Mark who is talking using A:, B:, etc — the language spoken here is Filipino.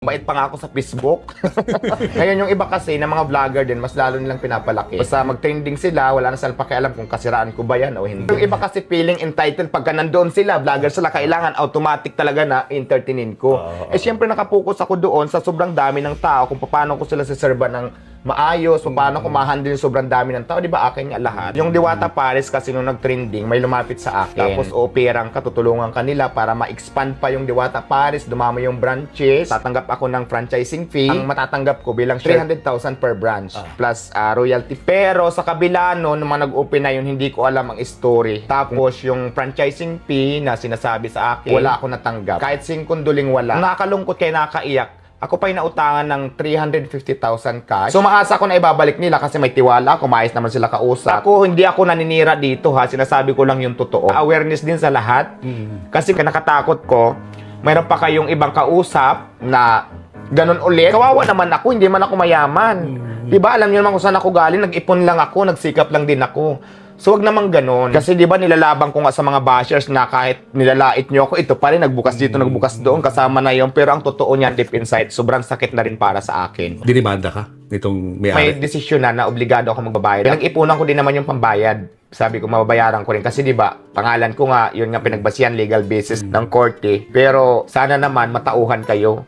A: Bait pa nga ako sa Facebook. Ngayon yung iba kasi na mga vlogger din, mas lalo nilang pinapalaki. Basta mag-trending sila, wala na silang pakialam kung kasiraan ko ba yan o hindi. Yung iba kasi feeling entitled pagka nandoon sila, vlogger sila, kailangan automatic talaga na entertainin ko. Siyempre nakapokus ako doon sa sobrang dami ng tao kung paano ko sila siserba ng maayos, paano ko ma-handle yung sobrang dami ng tao, di ba akin nga lahat. Yung Diwata Paris kasi nung nag-trending, may lumapit sa akin. Tapos operang ka, tutulungan kanila para ma-expand pa yung Diwata Paris, dumami yung branches, tatanggap ako ng franchising fee. Ang matatanggap ko bilang 300,000 per branch, plus royalty. Pero sa kabila nun, nung nag-open na yun, hindi ko alam ang story. Tapos yung franchising fee na sinasabi sa akin, wala ako natanggap. Kahit singkunduling wala. Nakakalungkot kaya nakaiyak. Ako pa'y nautangan ng 350,000 cash. So maasa ko na ibabalik nila kasi may tiwala ako, maayos naman sila kausap. Ako, hindi ako naninira dito ha, sinasabi ko lang yung totoo. Awareness din sa lahat. Kasi nakatakot ko, mayroon pa kayong ibang kausap na ganun ulit. Kawawa naman ako, hindi man ako mayaman. Diba, alam niyo naman kung saan ako galing, nag-ipon lang ako, nagsikap lang din ako. So wag naman ganun. Kasi di ba nilalabang ko nga sa mga bashers na kahit nilalait nyo ako, ito pa rin, nagbukas dito, nagbukas doon, kasama na yun. Pero ang totoo niyan, deep inside, sobrang sakit na rin para sa akin.
B: Dinimanda ka nitong
A: May
B: may-ari?
A: desisyon na obligado ako magbabayad. Pinag-ipunan ko din naman yung pambayad. Sabi ko, mababayaran ko rin. Kasi di ba, pangalan ko nga, yun nga pinagbasihan legal basis ng korte. Pero sana naman matauhan kayo.